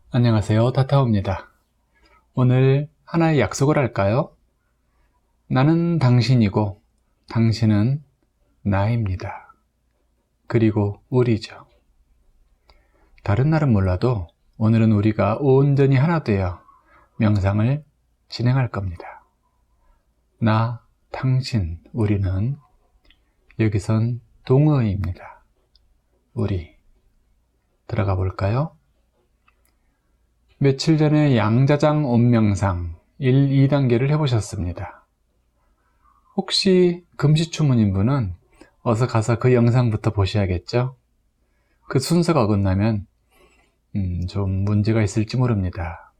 안녕하세요. 타타오입니다. 오늘 하나의 약속을 할까요? 나는 당신이고 당신은 나입니다. 그리고 우리죠. 다른 날은 몰라도 오늘은 우리가 온전히 하나 되어 명상을 진행할 겁니다. 나, 당신, 우리는 여기선 동의어입니다. 우리 들어가 볼까요? 며칠 전에 양자장 온명상 1, 2단계를 해보셨습니다. 혹시 금시초문인 분은 어서 가서 그 영상부터 보셔야겠죠? 그 순서가 어긋나면 좀 문제가 있을지 모릅니다.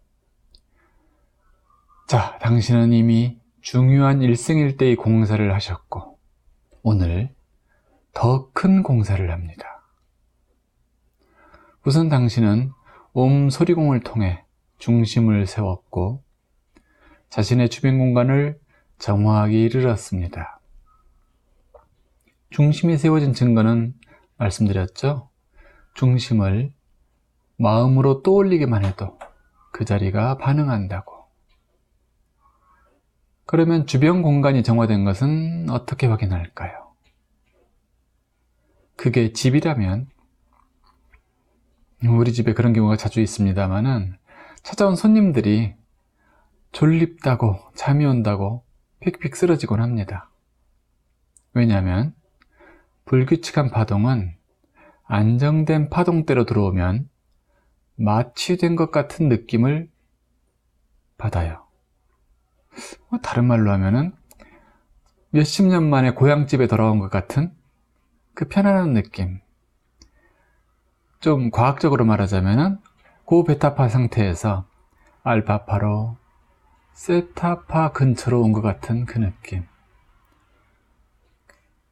자, 당신은 이미 중요한 일생일대의 공사를 하셨고 오늘 더 큰 공사를 합니다. 우선 당신은 옴 소리공을 통해 중심을 세웠고 자신의 주변 공간을 정화하기 이르렀습니다. 중심이 세워진 증거는 말씀드렸죠? 중심을 마음으로 떠올리기만 해도 그 자리가 반응한다고. 그러면 주변 공간이 정화된 것은 어떻게 확인할까요? 그게 집이라면 우리 집에 그런 경우가 자주 있습니다만은 찾아온 손님들이 졸립다고 잠이 온다고 픽픽 쓰러지곤 합니다. 왜냐하면 불규칙한 파동은 안정된 파동대로 들어오면 마취된 것 같은 느낌을 받아요. 다른 말로 하면은 몇십 년 만에 고향집에 돌아온 것 같은 그 편안한 느낌. 좀 과학적으로 말하자면은 고베타파 상태에서 알파파로 세타파 근처로 온 것 같은 그 느낌.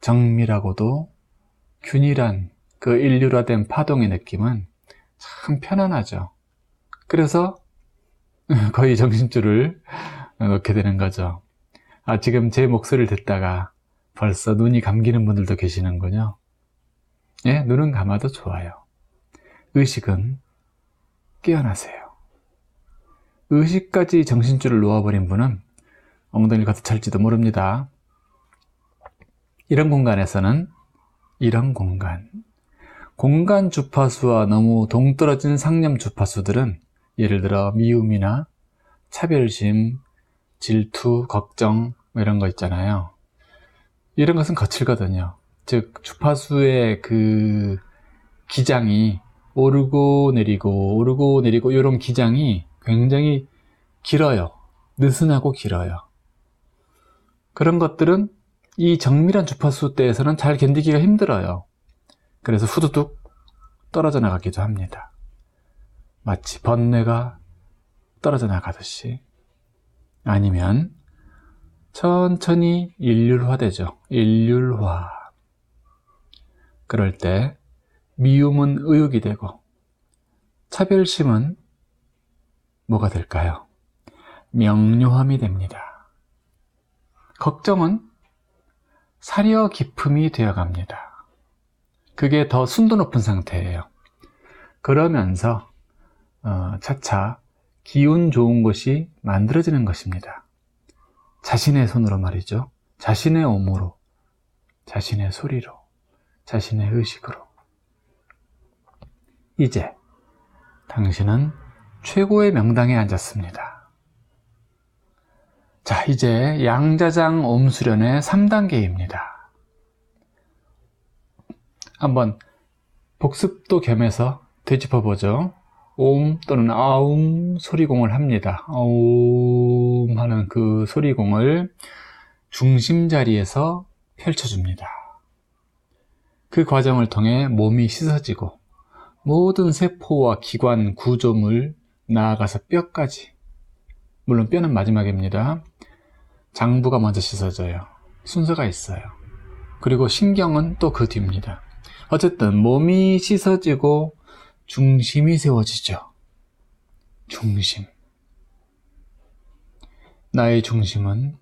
정밀하고도 균일한 그 일률화된 파동의 느낌은 참 편안하죠. 그래서 거의 정신줄을 놓게 되는 거죠. 지금 제 목소리를 듣다가 벌써 눈이 감기는 분들도 계시는군요. 예, 눈은 감아도 좋아요. 의식은 깨어나세요. 의식까지 정신줄을 놓아버린 분은 엉덩이를 가득 찰지도 모릅니다. 이런 공간에서는 이런 공간 주파수와 너무 동떨어진 상념 주파수들은 예를 들어 미움이나 차별심, 질투, 걱정 이런 거 있잖아요. 이런 것은 거칠거든요. 즉 주파수의 그 기장이 오르고 내리고 이런 기장이 굉장히 길어요. 느슨하고 길어요. 그런 것들은 이 정밀한 주파수대에서는 잘 견디기가 힘들어요. 그래서 후두둑 떨어져 나가기도 합니다. 마치 번뇌가 떨어져 나가듯이. 아니면 천천히 일률화되죠. 일률화. 그럴 때 미움은 의욕이 되고 차별심은 뭐가 될까요? 명료함이 됩니다. 걱정은 사려 기품이 되어갑니다. 그게 더 순도 높은 상태예요. 그러면서 차차 기운 좋은 것이 만들어지는 것입니다. 자신의 손으로 말이죠. 자신의 몸으로, 자신의 소리로, 자신의 의식으로. 이제 당신은 최고의 명당에 앉았습니다. 자, 이제 양자장 옴수련의 3단계입니다. 한번 복습도 겸해서 되짚어보죠. 옴 또는 아움 소리공을 합니다. 아움 하는 그 소리공을 중심 자리에서 펼쳐줍니다. 그 과정을 통해 몸이 씻어지고 모든 세포와 기관, 구조물, 나아가서 뼈까지, 물론 뼈는 마지막입니다. 장부가 먼저 씻어져요. 순서가 있어요. 그리고 신경은 또 그 뒤입니다. 어쨌든 몸이 씻어지고 중심이 세워지죠. 중심. 나의 중심은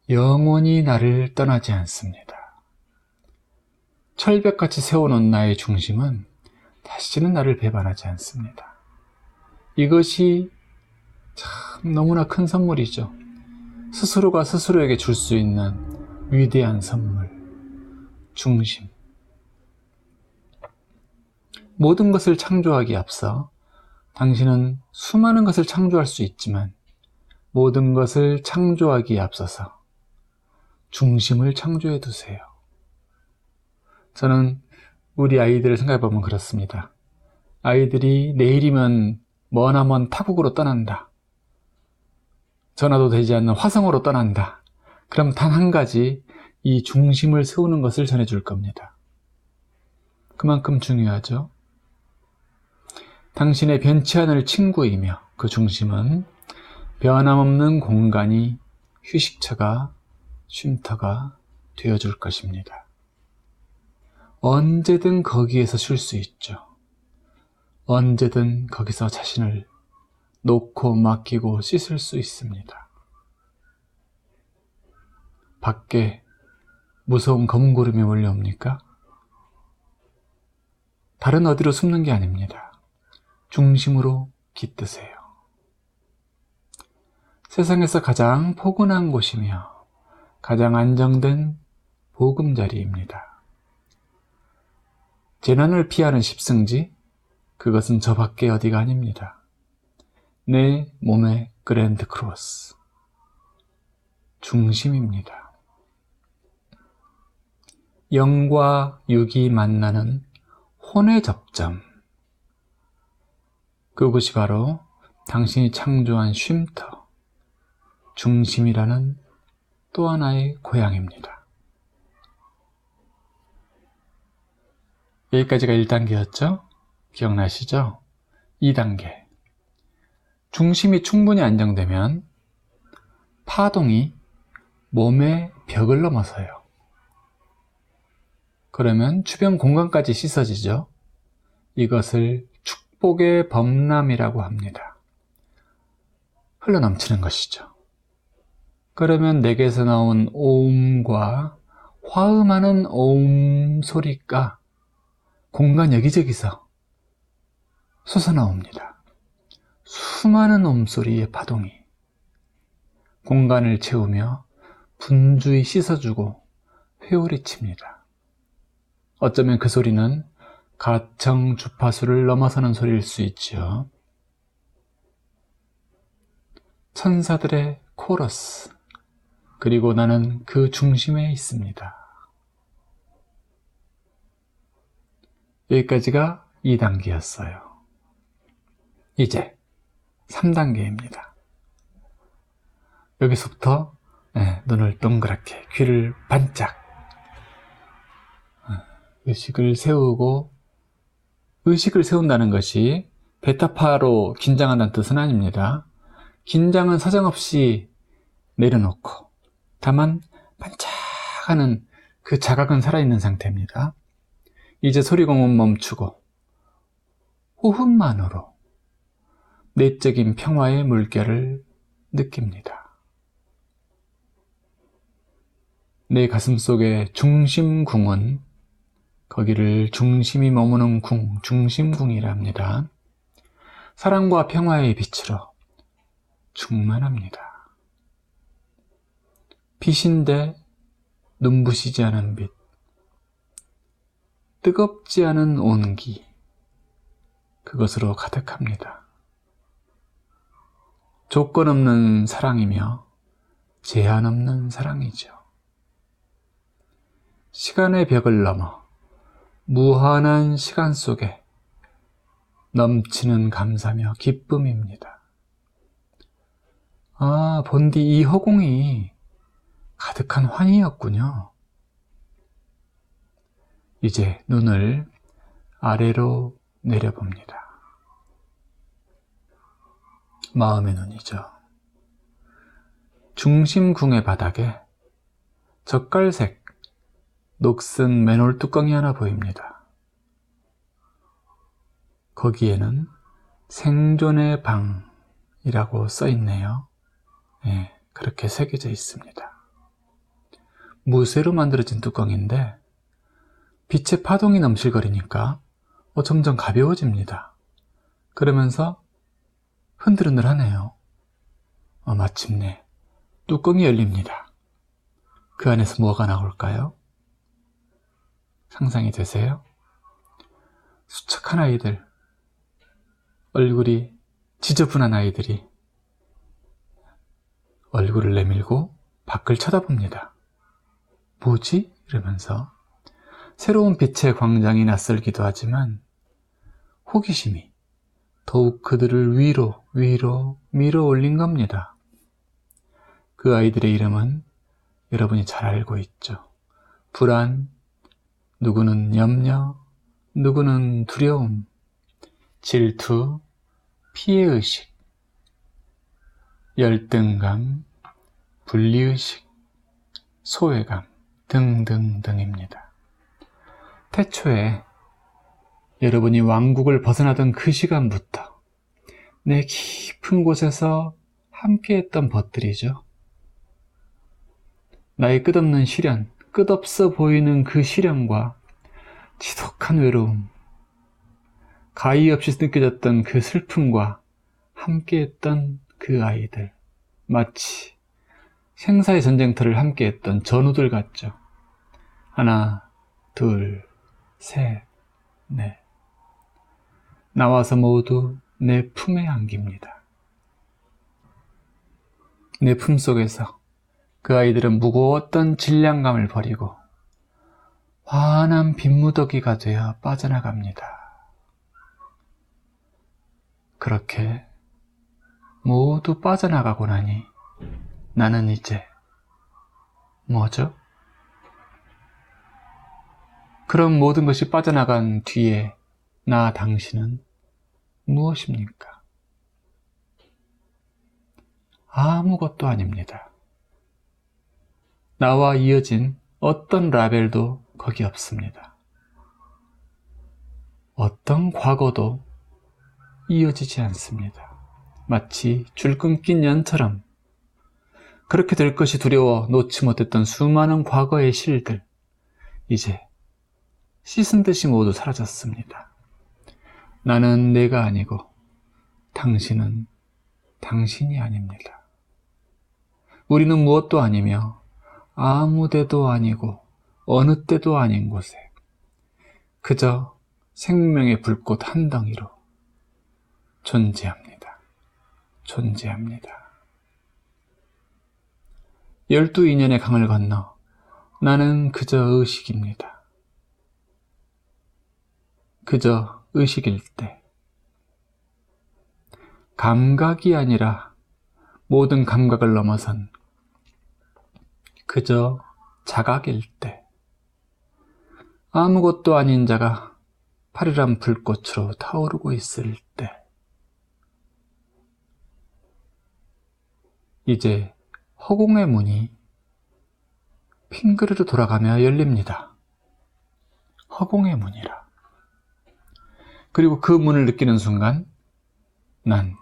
영원히 나를 떠나지 않습니다. 철벽같이 세워놓은 나의 중심은 다시는 나를 배반하지 않습니다. 이것이 참 너무나 큰 선물이죠. 스스로가 스스로에게 줄 수 있는 위대한 선물, 중심. 모든 것을 창조하기에 앞서 당신은 수많은 것을 창조할 수 있지만 모든 것을 창조하기에 앞서서 중심을 창조해 두세요. 저는 우리 아이들을 생각해 보면 그렇습니다. 아이들이 내일이면 머나먼 타국으로 떠난다. 전화도 되지 않는 화성으로 떠난다. 그럼 단 한 가지 이 중심을 세우는 것을 전해줄 겁니다. 그만큼 중요하죠. 당신의 변치 않을 친구이며 그 중심은 변함없는 공간이 휴식처가 쉼터가 되어줄 것입니다. 언제든 거기에서 쉴 수 있죠. 언제든 거기서 자신을 놓고 맡기고 씻을 수 있습니다. 밖에 무서운 검은 구름이 몰려옵니까? 다른 어디로 숨는 게 아닙니다. 중심으로 깃드세요. 세상에서 가장 포근한 곳이며 가장 안정된 보금자리입니다. 재난을 피하는 십승지, 그것은 저 밖에 어디가 아닙니다. 내 몸의 그랜드 크로스, 중심입니다. 영과 육이 만나는 혼의 접점, 그것이 바로 당신이 창조한 쉼터, 중심이라는 또 하나의 고향입니다. 여기까지가 1단계였죠? 기억나시죠? 2단계. 중심이 충분히 안정되면 파동이 몸의 벽을 넘어서요. 그러면 주변 공간까지 씻어지죠? 이것을 축복의 범람이라고 합니다. 흘러넘치는 것이죠. 그러면 내게서 나온 오음과 화음하는 오음 소리가 공간 여기저기서 솟아나옵니다. 수많은 오음소리의 파동이 공간을 채우며 분주히 씻어주고 회오리 칩니다. 어쩌면 그 소리는 가청 주파수를 넘어서는 소리일 수 있죠. 천사들의 코러스, 그리고 나는 그 중심에 있습니다. 여기까지가 2단계였어요. 이제 3단계입니다. 여기서부터 눈을 동그랗게, 귀를 반짝, 의식을 세우고, 의식을 세운다는 것이 베타파로 긴장한다는 뜻은 아닙니다. 긴장은 사정없이 내려놓고 다만 반짝하는 그 자각은 살아있는 상태입니다. 이제 소리공은 멈추고 호흡만으로 내적인 평화의 물결을 느낍니다. 내 가슴속의 중심궁은, 거기를 중심이 머무는 궁, 중심궁이라 합니다. 사랑과 평화의 빛으로 충만합니다. 빛인데 눈부시지 않은 빛, 뜨겁지 않은 온기, 그것으로 가득합니다. 조건 없는 사랑이며 제한 없는 사랑이죠. 시간의 벽을 넘어 무한한 시간 속에 넘치는 감사며 기쁨입니다. 아, 본디 이 허공이 가득한 환희였군요. 이제 눈을 아래로 내려봅니다. 마음의 눈이죠. 중심궁의 바닥에 젓갈색 녹슨 맨홀 뚜껑이 하나 보입니다. 거기에는 생존의 방이라고 써있네요. 그렇게 새겨져 있습니다. 무쇠로 만들어진 뚜껑인데 빛의 파동이 넘실거리니까 점점 가벼워집니다. 그러면서 흔들흔들하네요. 마침내 뚜껑이 열립니다. 그 안에서 뭐가 나올까요? 상상이 되세요? 수척한 아이들, 얼굴이 지저분한 아이들이 얼굴을 내밀고 밖을 쳐다봅니다. 뭐지? 이러면서 새로운 빛의 광장이 낯설기도 하지만 호기심이 더욱 그들을 위로 밀어 올린 겁니다. 그 아이들의 이름은 여러분이 잘 알고 있죠. 불안, 누구는 염려, 누구는 두려움, 질투, 피해의식, 열등감, 분리의식, 소외감 등등등입니다. 태초에 여러분이 왕국을 벗어나던 그 시간부터 내 깊은 곳에서 함께했던 벗들이죠. 나의 끝없는 시련, 끝없어 보이는 그 시련과 지독한 외로움, 가히 없이 느껴졌던 그 슬픔과 함께했던 그 아이들, 마치 생사의 전쟁터를 함께했던 전우들 같죠. 하나, 둘, 셋, 넷. 나와서 모두 내 품에 안깁니다. 내 품속에서 그 아이들은 무거웠던 질량감을 버리고 환한 빗무더기가 되어 빠져나갑니다. 그렇게 모두 빠져나가고 나니 나는 이제 뭐죠? 그런 모든 것이 빠져나간 뒤에 나 당신은 무엇입니까? 아무것도 아닙니다. 나와 이어진 어떤 라벨도 거기 없습니다. 어떤 과거도 이어지지 않습니다. 마치 줄 끊긴 연처럼 그렇게 될 것이 두려워 놓지 못했던 수많은 과거의 실들, 이제 씻은 듯이 모두 사라졌습니다. 나는 내가 아니고 당신은 당신이 아닙니다. 우리는 무엇도 아니며 아무 데도 아니고 어느 때도 아닌 곳에 그저 생명의 불꽃 한 덩이로 존재합니다. 존재합니다. 12인연의 강을 건너 나는 그저 의식입니다. 그저 의식일 때 감각이 아니라 모든 감각을 넘어선 그저 자각일 때 아무것도 아닌 자가 파리란 불꽃으로 타오르고 있을 때 이제 허공의 문이 핑그르르 돌아가며 열립니다. 허공의 문이라. 그리고 그 문을 느끼는 순간 난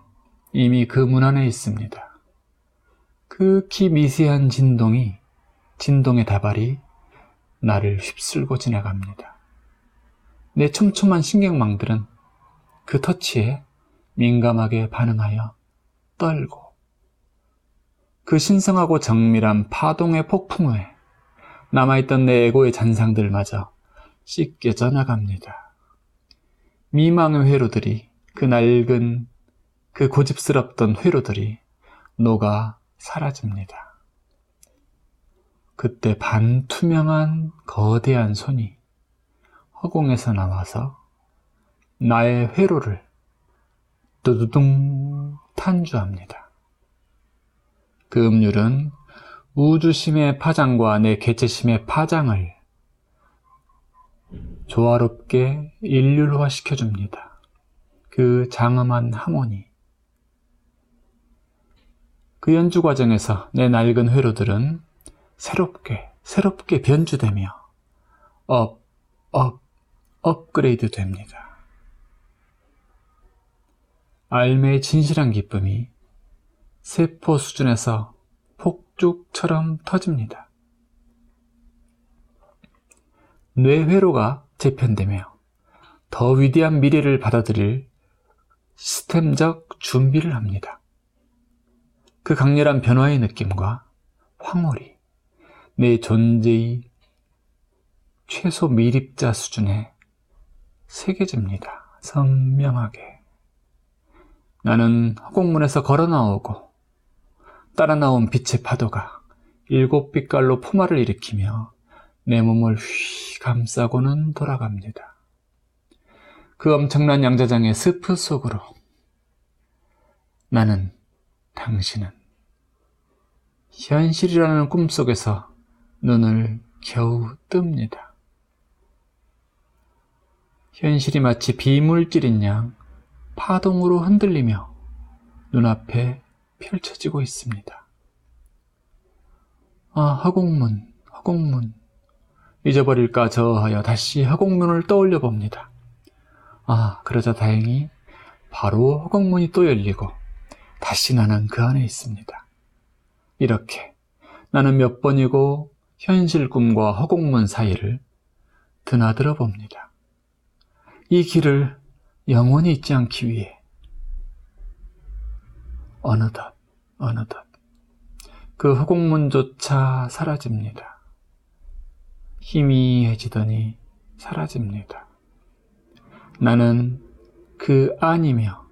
이미 그 문 안에 있습니다. 극히 미세한 진동의 다발이 나를 휩쓸고 지나갑니다. 내 촘촘한 신경망들은 그 터치에 민감하게 반응하여 떨고 그 신성하고 정밀한 파동의 폭풍 후에 남아있던 내 에고의 잔상들마저 씻겨져 나갑니다. 미망의 회로들이 그 낡은 그 고집스럽던 회로들이 녹아 사라집니다. 그때 반투명한 거대한 손이 허공에서 나와서 나의 회로를 두두둥 탄주합니다. 그 음률은 우주심의 파장과 내 개체심의 파장을 조화롭게 일률화시켜줍니다. 그 장엄한 하모니. 그 연주 과정에서 내 낡은 회로들은 새롭게 변주되며 업그레이드 됩니다. 알매의 진실한 기쁨이 세포 수준에서 폭죽처럼 터집니다. 뇌회로가 재편되며 더 위대한 미래를 받아들일 시스템적 준비를 합니다. 그 강렬한 변화의 느낌과 황홀이 내 존재의 최소 미립자 수준에 새겨집니다. 선명하게. 나는 허공문에서 걸어 나오고 따라 나온 빛의 파도가 7빛깔로 포마를 일으키며 내 몸을 휘 감싸고는 돌아갑니다. 그 엄청난 양자장의 스프 속으로 나는, 당신은 현실이라는 꿈속에서 눈을 겨우 뜹니다. 현실이 마치 비물질인 양 파동으로 흔들리며 눈앞에 펼쳐지고 있습니다. 아, 허공문, 허공문. 잊어버릴까 저하여 다시 허공문을 떠올려 봅니다. 아, 그러자 다행히 바로 허공문이 또 열리고 다시 나는 그 안에 있습니다. 이렇게 나는 몇 번이고 현실 꿈과 허공문 사이를 드나들어 봅니다. 이 길을 영원히 잊지 않기 위해 어느덧 그 허공문조차 사라집니다. 희미해지더니 사라집니다. 나는 그 안이며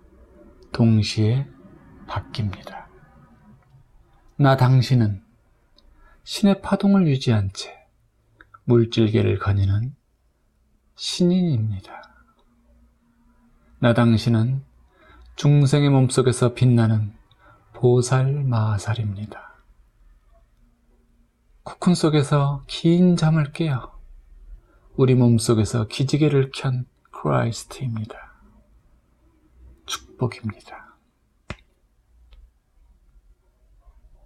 동시에 바뀝니다. 나 당신은 신의 파동을 유지한 채 물질계를 거니는 신인입니다. 나 당신은 중생의 몸속에서 빛나는 보살마살입니다. 코쿤 속에서 긴 잠을 깨어 우리 몸속에서 기지개를 켠 크라이스트입니다. 축복입니다.